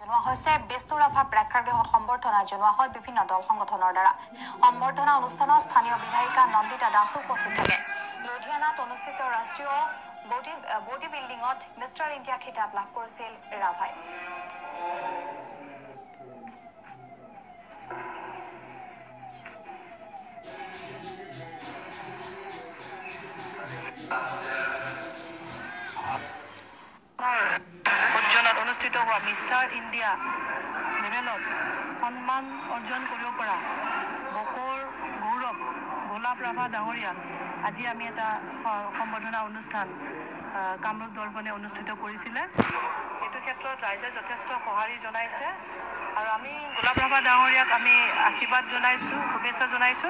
জনোৱা হৈছে বেস্তুৰাভা প্ৰেক্ষাগৃহত সম্বৰ্ধনা জনোৱা হয় বিভিন্ন দল সংগঠনৰ দ্বাৰা সম্বৰ্ধনা অনুষ্ঠানত স্থানীয় বিধায়িকা নন্দিতা দাসো উপস্থিত থাকে লুধিয়ানাত অনুষ্ঠিত ৰাষ্ট্ৰীয় বডি বিল্ডিঙত মিষ্টাৰ ইণ্ডিয়া খিতাপ লাভ কৰিছিল ৰাভাই অনুষ্ঠিত হোৱা মিষ্টাৰ ইণ্ডিয়া লেভেলত সন্মান অৰ্জন কৰিব পৰা বকৰ গৌৰৱ গোলাপ ৰাভা ডাঙৰীয়া আজি আমি এটা সম্বৰ্ধনা অনুষ্ঠান কামৰূপ দৰ্পণে অনুষ্ঠিত কৰিছিলে এইটো ক্ষেত্ৰত ৰাইজে যথেষ্ট সঁহাৰি জনাইছে আৰু আমি গোলাপ ৰাভা ডাঙৰীয়াক আমি আশীৰ্বাদ জনাইছো শুভেচ্ছা জনাইছো